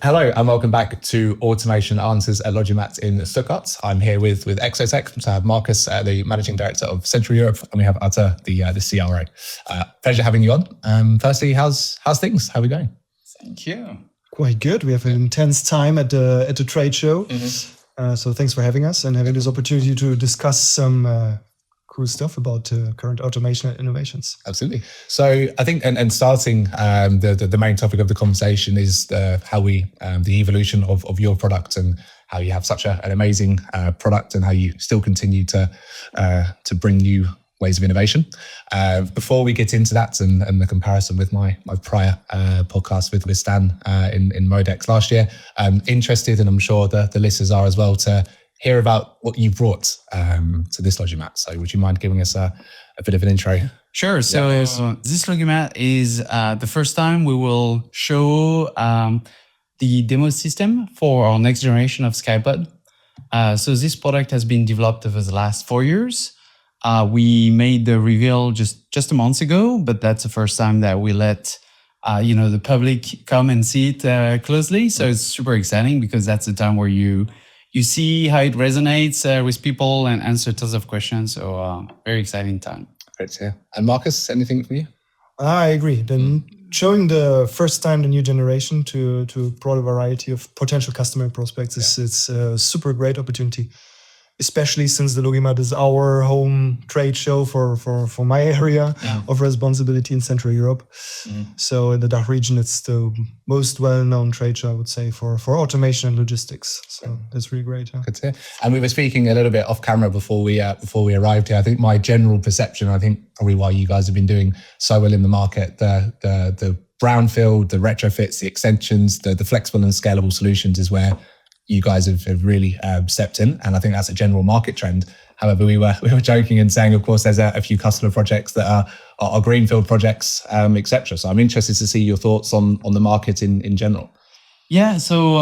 Hello and welcome back to Automation Answers at Logimat in Stuttgart. I'm here with Exotec. So I have Markus, the Managing Director of Central Europe, and we have Uta, the CRO. Pleasure having you on. Firstly, how's things? How are we going? Thank you. Quite good. We have an intense time at the trade show. Mm-hmm. So thanks for having us and having this opportunity to discuss some cool stuff about current automation and innovations. Absolutely. So I think, and starting the main topic of the conversation is the evolution of your product and how you have such an amazing product and how you still continue to bring new ways of innovation. Before we get into that and the comparison with my prior podcast with Stan in Modex last year, I'm interested, and I'm sure the listeners are as well, to hear about what you brought to this Logimat. So would you mind giving us a bit of an intro? Sure. So this Logimat is the first time we will show the demo system for our next generation of Skypod. So this product has been developed over the last 4 years. We made the reveal just a month ago, but that's the first time that we let the public come and see it closely. So it's super exciting because that's the time where you see how it resonates with people and answer tons of questions. So very exciting time. Great to hear. And Markus, anything from you? I agree. Then showing the first time the new generation to a broad variety of potential customer prospects is a super great opportunity, especially since the Logimat is our home trade show for my area of responsibility in Central Europe. So in the DACH region, it's the most well-known trade show, I would say, for automation and logistics. So that's really great. Good to hear. And we were speaking a little bit off camera before we arrived here. I think my general perception, I think probably why you guys have been doing so well in the market, the brownfield, the retrofits, the extensions, the flexible and scalable solutions is where you guys have really stepped in, and I think that's a general market trend. However, we were joking and saying, of course, there's a few customer projects that are greenfield projects, etc. So I'm interested to see your thoughts on the market in general. Yeah, so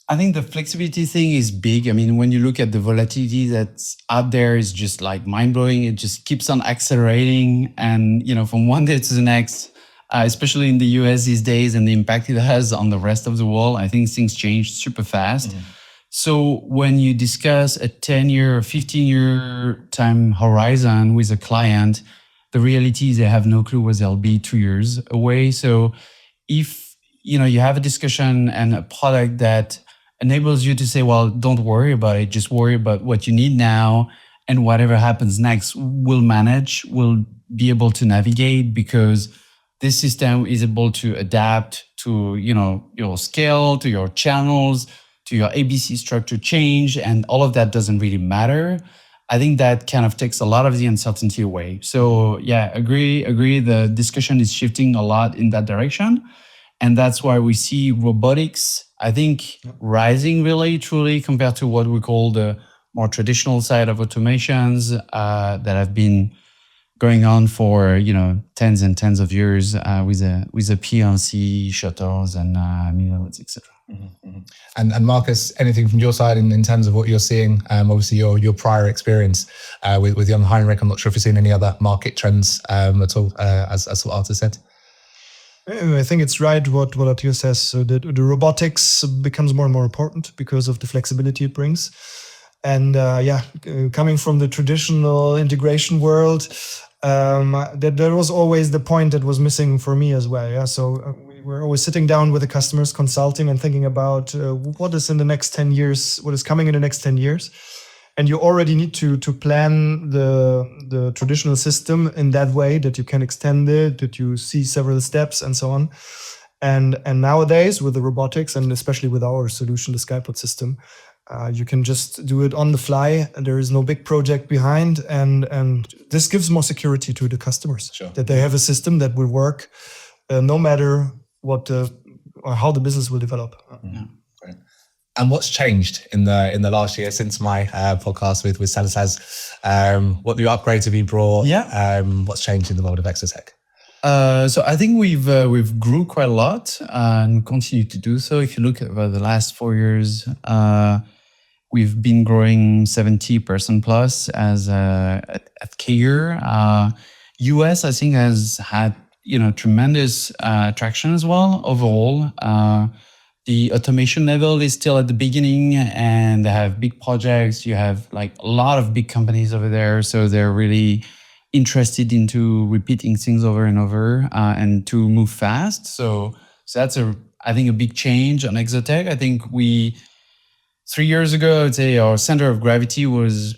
I think the flexibility thing is big. I mean, when you look at the volatility that's out there, is just like mind blowing. It just keeps on accelerating, and from one day to the next. Especially in the US these days and the impact it has on the rest of the world, I think things change super fast. So when you discuss a 10-year or 15-year time horizon with a client, the reality is they have no clue where they'll be 2 years away. So if you have a discussion and a product that enables you to say, well, don't worry about it, just worry about what you need now, and whatever happens next, we'll manage, we'll be able to navigate, because this system is able to adapt to, your scale, to your channels, to your ABC structure change, and all of that doesn't really matter. I think that kind of takes a lot of the uncertainty away. So yeah, agree. The discussion is shifting a lot in that direction. And that's why we see robotics, I think, rising really, truly, compared to what we call the more traditional side of automations that have been going on for tens and tens of years with the PLC shuttles and mirrors, etc. And Markus, anything from your side in terms of what you're seeing? Obviously, your prior experience with Jan Heinrich. I'm not sure if you've seen any other market trends at all, as what Arthur said. I think it's right what Arthur says. So the robotics becomes more and more important because of the flexibility it brings. And coming from the traditional integration world, that was always the point that was missing for me as well. Yeah, so we were always sitting down with the customers, consulting and thinking about what is in the next 10 years, what is coming in the next 10 years. And you already need to plan the traditional system in that way that you can extend it, that you see several steps and so on. And nowadays with the robotics, and especially with our solution, the Skypod system, you can just do it on the fly. There is no big project behind, and this gives more security to the customers, that they have a system that will work no matter what or how the business will develop. Great. And what's changed in the last year since my podcast with Salas? What new upgrades have you brought? What's changed in the world of Exotec? So I think we've grew quite a lot and continue to do so. If you look at the last 4 years, we've been growing 70% plus at CAGR. US, I think, has had tremendous traction as well overall. the automation level is still at the beginning, and they have big projects. You have like a lot of big companies over there, so they're really interested into repeating things over and over and to move fast. So that's I think a big change on Exotec. I think 3 years ago, I'd say our center of gravity was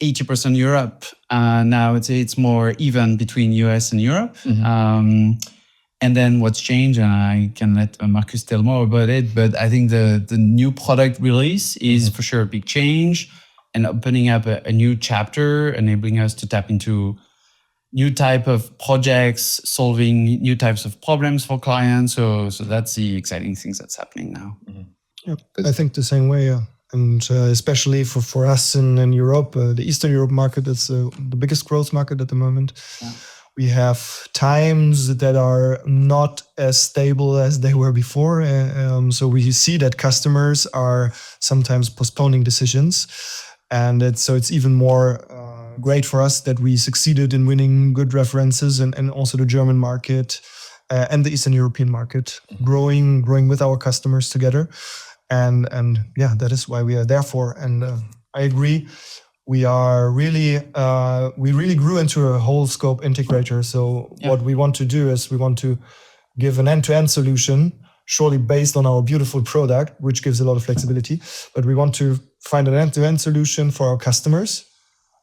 80% Europe. Now I'd say it's more even between US and Europe. And then what's changed, and I can let Markus tell more about it, but I think the new product release is for sure a big change and opening up a new chapter, enabling us to tap into new type of projects, solving new types of problems for clients. So that's the exciting things that's happening now. Yep. I think the same way, yeah. And especially for us in Europe, the Eastern Europe market is the biggest growth market at the moment. Yeah. We have times that are not as stable as they were before. So we see that customers are sometimes postponing decisions. And it's even more great for us that we succeeded in winning good references and also the German market and the Eastern European market, growing with our customers together. And yeah, that is why we are there for. And I agree. We really grew into a whole scope integrator. So what we want to do is we want to give an end-to-end solution, surely based on our beautiful product, which gives a lot of flexibility. But we want to find an end-to-end solution for our customers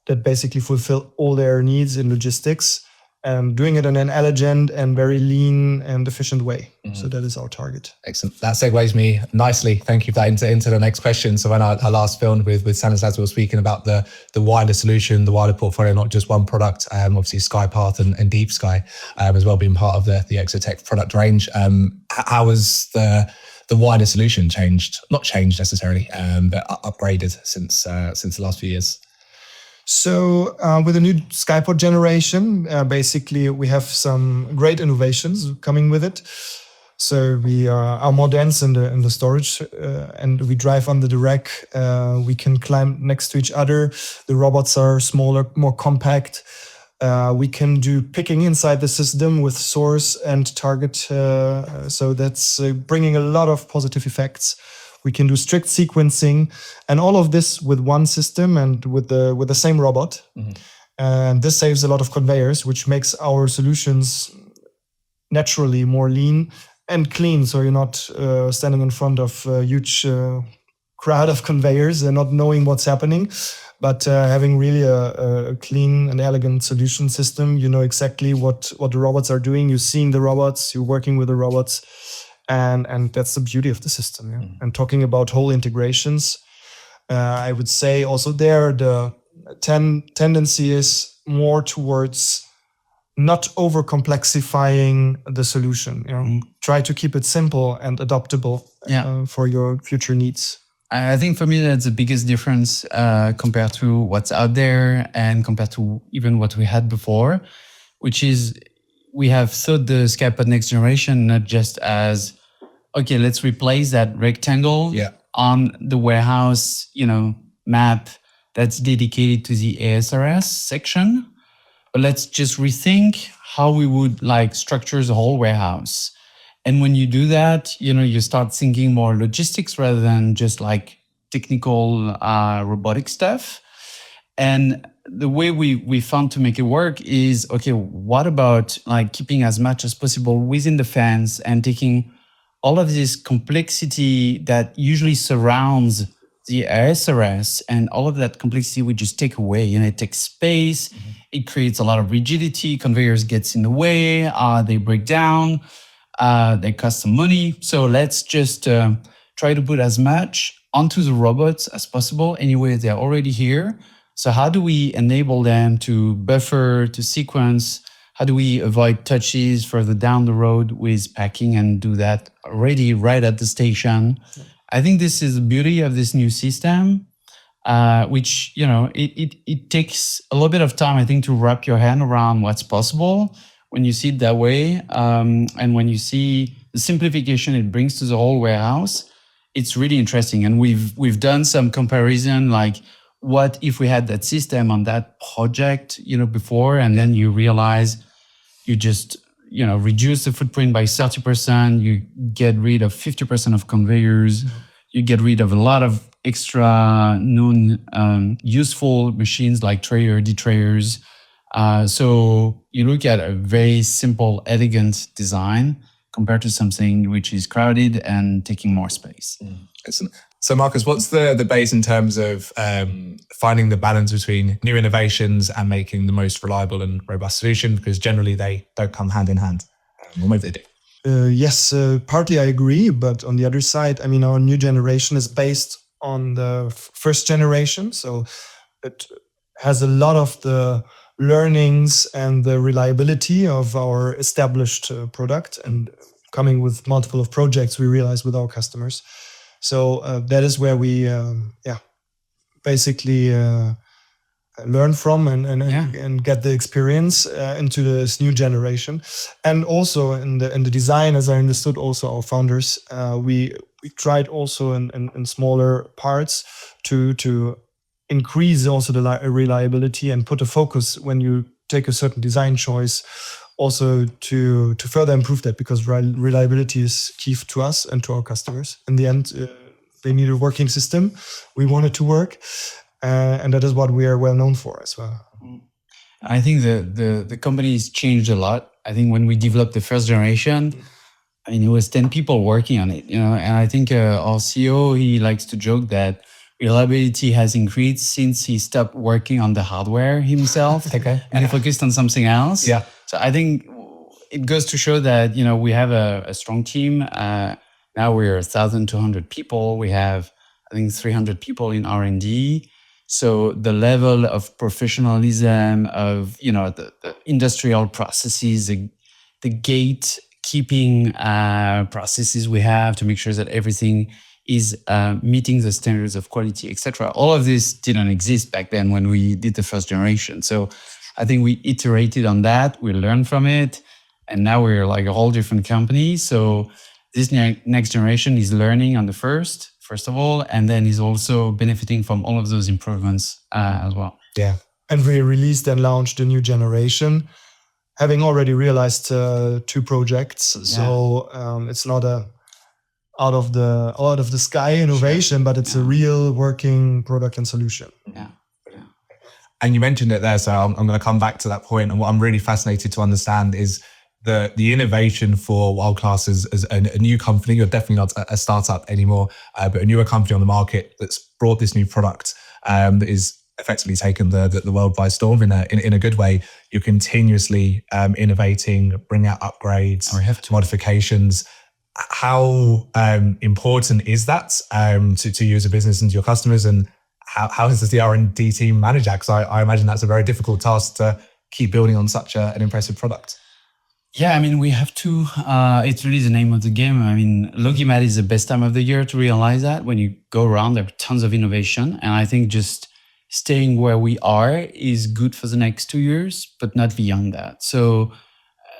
that basically fulfill all their needs in logistics and doing it in an elegant and very lean and efficient way. So that is our target. Excellent. That segues me nicely. Thank you for that into the next question. So when I last filmed with Stanislas, we were speaking about the wider solution, the wider portfolio, not just one product, obviously Skypod and Deep Sky as well being part of the Exotec product range. How has the wider solution changed? Not changed necessarily, but upgraded since the last few years? So with the new Skypod generation, basically we have some great innovations coming with it. So we are more dense in the storage and we drive under the rack. We can climb next to each other. The robots are smaller, more compact. We can do picking inside the system with source and target. So that's bringing a lot of positive effects. We can do strict sequencing and all of this with one system and with the same robot. And this saves a lot of conveyors, which makes our solutions naturally more lean and clean. So you're not standing in front of a huge crowd of conveyors and not knowing what's happening, but having really a clean and elegant solution system. You know exactly what the robots are doing. You're seeing the robots, you're working with the robots. And that's the beauty of the system. Yeah? And talking about whole integrations, I would say also there the tendency is more towards not over complexifying the solution. You know? Try to keep it simple and adaptable for your future needs. I think for me that's the biggest difference compared to what's out there and compared to even what we had before, which is we have thought the Skypod next generation not just as, okay, let's replace that rectangle on the warehouse, map that's dedicated to the ASRS section, but let's just rethink how we would structure the whole warehouse. And when you do that, you start thinking more logistics rather than just technical robotic stuff. And the way we found to make it work is, okay, what about keeping as much as possible within the fence and taking all of this complexity that usually surrounds the ASRS and all of that complexity we just take away. It takes space, it creates a lot of rigidity, conveyors gets in the way, they break down, they cost some money. So let's just try to put as much onto the robots as possible. Anyway, they're already here. So how do we enable them to buffer, to sequence? How do we avoid touches further down the road with packing and do that already right at the station? I think this is the beauty of this new system, which, it takes a little bit of time, I think, to wrap your hand around what's possible when you see it that way. And when you see the simplification it brings to the whole warehouse, it's really interesting. And we've done some comparison, what if we had that system on that project, before, and then you realize you just reduce the footprint by 30%. You get rid of 50% of conveyors. You get rid of a lot of extra useful machines like trayer, detrayers. So you look at a very simple, elegant design compared to something which is crowded and taking more space. Excellent. So Markus, what's the base in terms of finding the balance between new innovations and making the most reliable and robust solution? Because generally they don't come hand in hand. Or maybe they do. Yes, partly I agree, but on the other side, I mean, our new generation is based on the first generation, so it has a lot of the learnings and the reliability of our established product, and coming with multiple of projects we realize with our customers. So that is where we basically learn from and get the experience into this new generation. And also in the design, as I understood, also our founders, we tried also in smaller parts to increase also the reliability and put a focus when you take a certain design choice, also to further improve that, because reliability is key to us and to our customers. In the end, they need a working system. We want it to work. And that is what we are well known for as well. I think the company has changed a lot. I think when we developed the first generation, I mean, it was 10 people working on it, and I think our CEO, he likes to joke that reliability has increased since he stopped working on the hardware himself and focused on something else. Yeah. So I think it goes to show that, we have a strong team. Now we're 1,200 people. We have, I think, 300 people in R&D. So the level of professionalism of, the industrial processes, the gatekeeping processes we have to make sure that everything is meeting the standards of quality, etc. All of this didn't exist back then when we did the first generation. So I think we iterated on that, we learned from it, and now we're like a whole different company. So this next generation is learning on the first of all, and then is also benefiting from all of those improvements as well. Yeah. And we released and launched a new generation, having already realized 2 projects. Yeah. So it's not a out of the sky innovation, but it's a real working product and solution. Yeah. And you mentioned it there, so I'm going to come back to that point. And what I'm really fascinated to understand is the innovation for Wildclass as a new company. You're definitely not a startup anymore, but a newer company on the market that's brought this new product that is effectively taken the world by storm in a good way. You're continuously innovating, bringing out upgrades, modifications. How important is that to you as a business and to your customers, and how does the R&D team manage that? Because I imagine that's a very difficult task to keep building on such an impressive product. Yeah, I mean, we have to, it's really the name of the game. I mean, LogiMAT is the best time of the year to realize that. When you go around, there are tons of innovation. And I think just staying where we are is good for the next 2 years, but not beyond that. So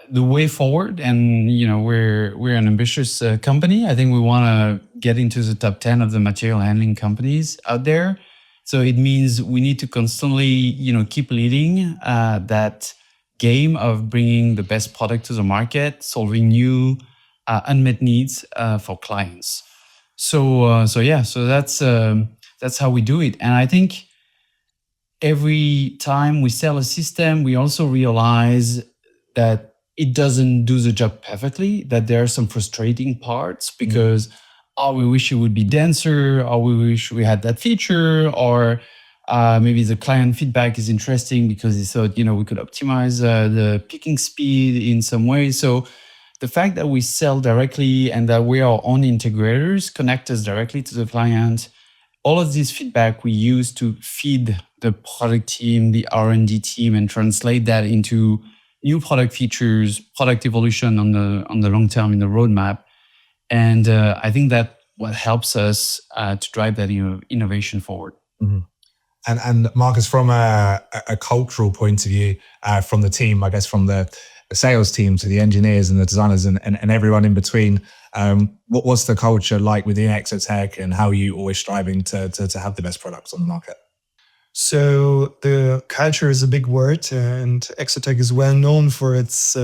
the way forward, and we're an ambitious company. I think we want to get into the top 10 of the material handling companies out there. So it means we need to constantly, keep leading that game of bringing the best product to the market, solving new unmet needs for clients. So that's how we do it. And I think every time we sell a system, we also realize that it doesn't do the job perfectly, that there are some frustrating parts because we wish it would be denser, or we wish we had that feature, or maybe the client feedback is interesting because they thought, we could optimize the picking speed in some way. So the fact that we sell directly and that we are our own integrators, connect us directly to the client, all of this feedback we use to feed the product team, the R&D team, and translate that into new product features, product evolution on the long term in the roadmap. And I think that what helps us to drive that innovation forward. Mm-hmm. And Markus, from a cultural point of view, from the team, I guess from the sales team to the engineers and the designers and everyone in between, what's the culture like within Exotec, and how are you always striving to have the best products on the market? So the culture is a big word, and Exotec is well known for its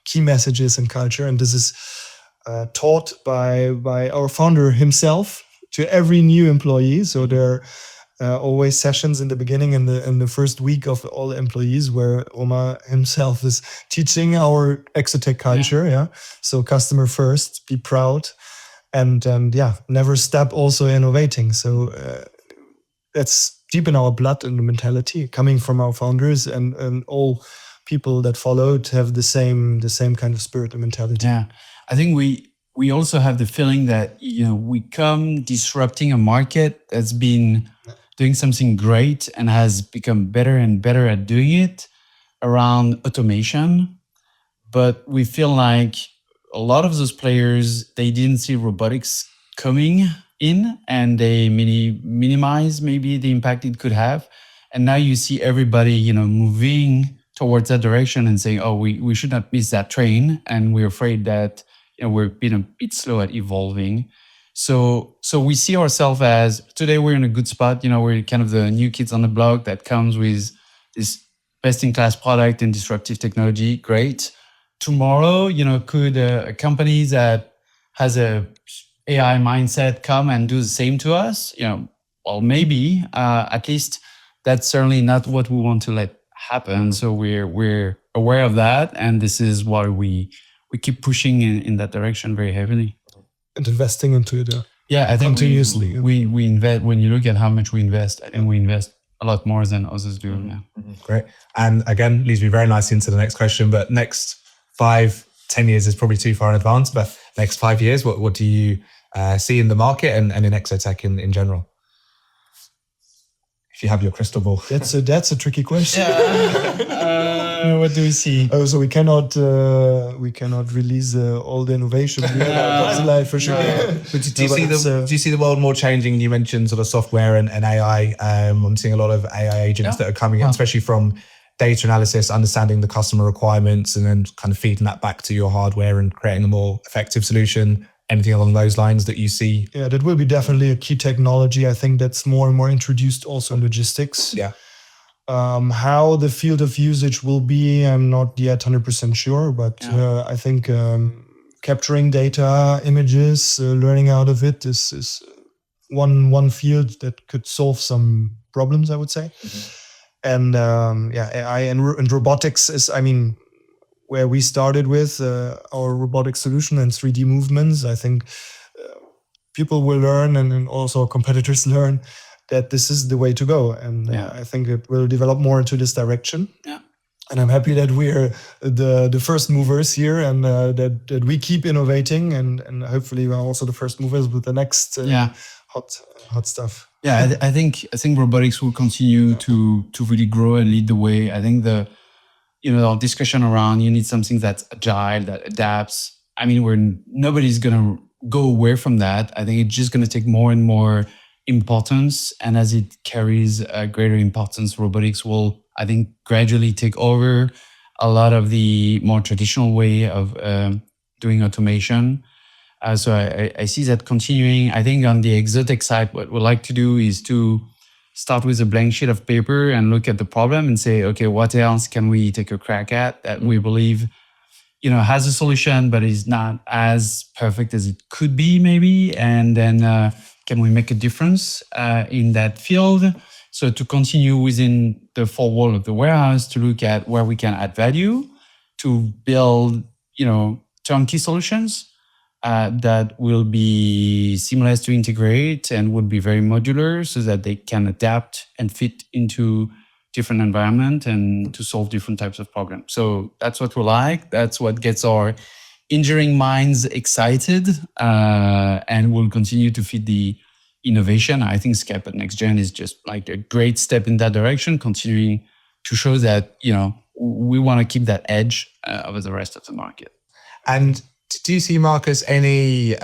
key messages and culture. And this is taught by our founder himself to every new employee. So there are always sessions in the beginning in the first week of all the employees where Omar himself is teaching our Exotec culture. Yeah. So customer first, be proud, and never stop also innovating. So that's deep in our blood and the mentality coming from our founders and all people that followed have the same kind of spirit and mentality. Yeah, I think we also have the feeling that we come disrupting a market that's been doing something great and has become better and better at doing it around automation, but we feel like a lot of those players, they didn't see robotics coming in, and they minimize maybe the impact it could have. And now you see everybody, moving towards that direction and saying, oh, we should not miss that train. And we're afraid that we're being a bit slow at evolving. So we see ourselves as today we're in a good spot. We're kind of the new kids on the block that comes with this best-in-class product and disruptive technology. Great. Tomorrow, could a company that has a AI mindset come and do the same to us? Well, maybe. At least that's certainly not what we want to let happen. So we're aware of that, and this is why we keep pushing in that direction very heavily and investing into it. Yeah, I think continuously. We invest. When you look at how much we invest, I think we invest a lot more than others do. Mm-hmm. Yeah. Great. And again, leads me very nicely into the next question. But next 5-10 years is probably too far in advance. But next 5 years, what do you see in the market and in Exotec in general? If you have your crystal ball. That's a tricky question. What do we see? Oh, so we cannot release all the innovation. That's live for sure. But do you see the world more changing? You mentioned sort of software and AI. I'm seeing a lot of AI agents that are coming in, especially from data analysis, understanding the customer requirements, and then kind of feeding that back to your hardware and creating a more effective solution. Anything along those lines that you see? Yeah, that will be definitely a key technology. I think that's more and more introduced also in logistics. Yeah. How the field of usage will be, I'm not yet 100% sure, but I think capturing data, images, learning out of it is one field that could solve some problems, I would say. Mm-hmm. And AI and robotics is, where we started with our robotic solution and 3D movements. I think people will learn and also competitors learn that this is the way to go. And I think it will develop more into this direction. Yeah. And I'm happy that we're the first movers here and that we keep innovating and hopefully we're also the first movers with the next hot stuff. Yeah, I think robotics will continue to really grow and lead the way. I think our discussion around you need something that's agile, that adapts. Nobody's going to go away from that. I think it's just going to take more and more importance. And as it carries a greater importance, robotics will, I think, gradually take over a lot of the more traditional way of doing automation. So I see that continuing. I think on the Exotec side, what we'd like to do is to start with a blank sheet of paper and look at the problem and say, okay, what else can we take a crack at that we believe, has a solution, but is not as perfect as it could be maybe. And then can we make a difference in that field? So to continue within the four walls of the warehouse to look at where we can add value, to build, turnkey solutions that will be seamless to integrate and would be very modular so that they can adapt and fit into different environment and to solve different types of problems. So that's what we like. That's what gets our engineering minds excited and will continue to feed the innovation. I think Skypod Next Gen is just like a great step in that direction, continuing to show that, we want to keep that edge over the rest of the market. And do you see, Markus, any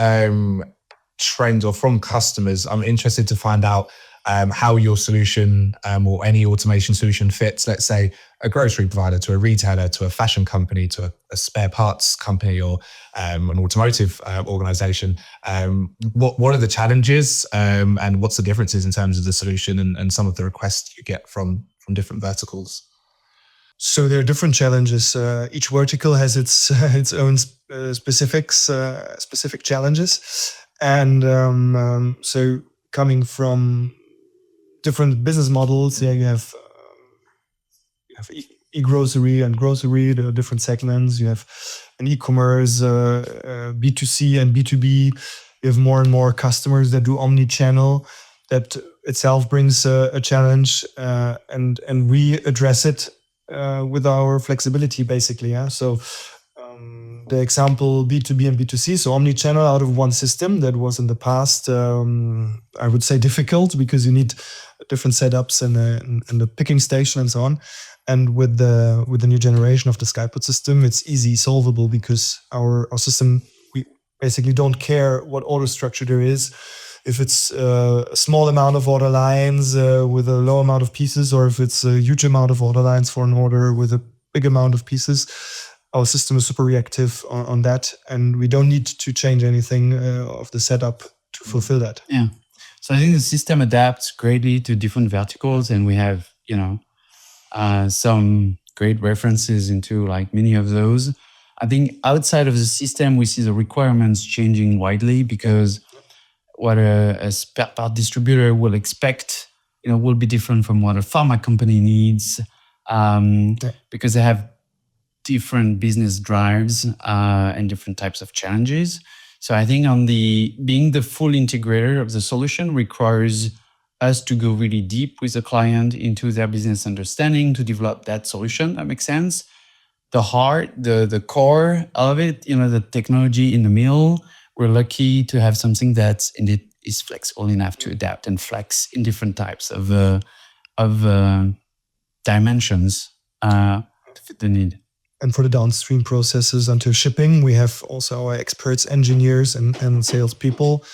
trends or from customers? I'm interested to find out how your solution or any automation solution fits, let's say, a grocery provider, to a retailer, to a fashion company, to a spare parts company, or an automotive organization. What are the challenges, and what's the differences in terms of the solution and some of the requests you get from different verticals? So there are different challenges. Each vertical has its its own specific challenges, and so coming from different business models, you have e-grocery and grocery. There are different segments. You have an e-commerce, B2C and B2B. You have more and more customers that do omni-channel. That itself brings a challenge, and we address it with our flexibility, basically. Yeah. So the example B2B and B2C, so omni-channel out of one system, that was in the past, I would say, difficult, because you need different setups and the picking station and so on. And with the new generation of the Skypod system, it's easy solvable, because our system, we basically don't care what order structure there is. If it's a small amount of order lines with a low amount of pieces, or if it's a huge amount of order lines for an order with a big amount of pieces, our system is super reactive on that, and we don't need to change anything of the setup to fulfill that. Yeah. So I think the system adapts greatly to different verticals, and we have, some great references into like many of those. I think outside of the system, we see the requirements changing widely, because what a spare part distributor will expect, will be different from what a pharma company needs, because they have different business drives and different types of challenges. So I think being the full integrator of the solution requires us to go really deep with the client into their business understanding to develop that solution. That makes sense. The heart, the core of it, the technology in the middle, we're lucky to have something that indeed is flexible enough to adapt and flex in different types of dimensions to fit the need. And for the downstream processes until shipping, we have also our experts, engineers and salespeople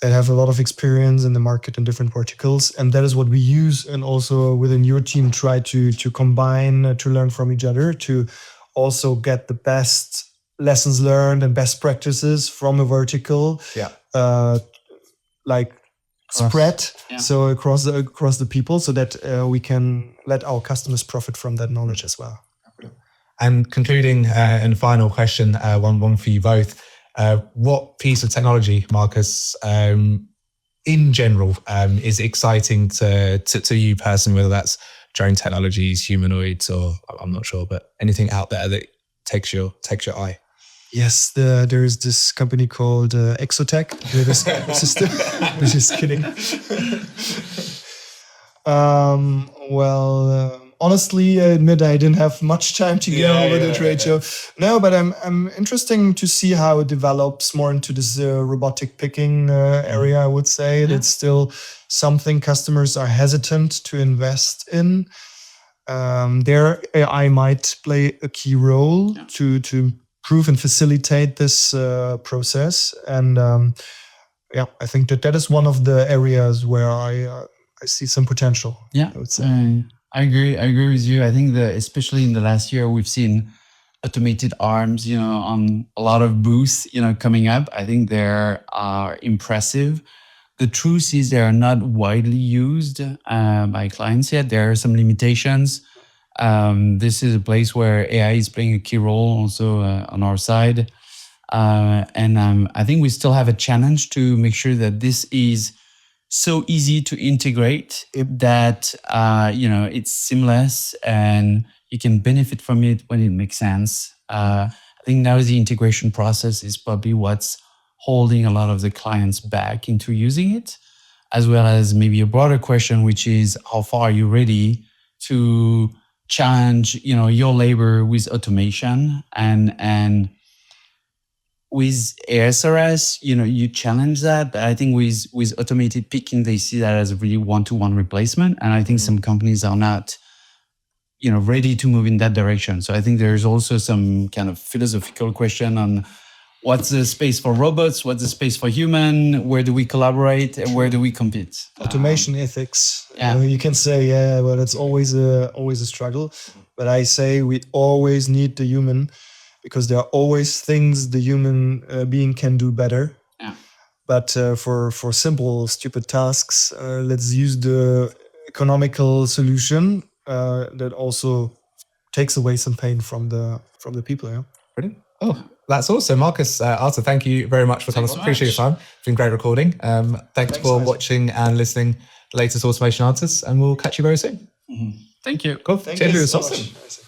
that have a lot of experience in the market in different verticals. And that is what we use, and also within your team try to combine, to learn from each other, to also get the best lessons learned and best practices from a vertical, spread, so across the people, so that we can let our customers profit from that knowledge as well. And concluding and final question, one for you both. What piece of technology, Markus, in general, is exciting to you personally, whether that's drone technologies, humanoids, or I'm not sure, but anything out there that takes your eye? Yes, there is this company called Exotec, the system. I'm just kidding. Honestly, I admit I didn't have much time to go over the trade show. No, but I'm interesting to see how it develops more into this robotic picking area. I would say that's still something customers are hesitant to invest in. Their AI might play a key role to improve and facilitate this process, and I think that is one of the areas where I see some potential. Yeah, I would say. I agree with you. I think that especially in the last year, we've seen automated arms, on a lot of booths, coming up. I think they are impressive. The truth is they are not widely used by clients yet. There are some limitations. This is a place where AI is playing a key role also on our side. And I think we still have a challenge to make sure that this is so easy to integrate that, it's seamless and you can benefit from it when it makes sense. I think now the integration process is probably what's holding a lot of the clients back into using it, as well as maybe a broader question, which is how far are you ready to challenge, your labor with automation and with ASRS, you challenge that, but I think with automated picking, they see that as a really one-to-one replacement. And I think some companies are not, ready to move in that direction. So I think there's also some kind of philosophical question on what's the space for robots? What's the space for human? Where do we collaborate? And where do we compete? Automation ethics. Yeah. You can say, yeah, well, it's always a struggle. But I say we always need the human, because there are always things the human being can do better. Yeah. But for simple, stupid tasks, let's use the economical solution that also takes away some pain from the people. Yeah. Brilliant. Oh, that's awesome. Markus, Arthur, thank you very much for coming. Appreciate your time. It's been great recording. Thanks for watching and listening to the latest Automation Answers, and we'll catch you very soon. Thank you. Cool. Thank Cheers. you so Awesome. much.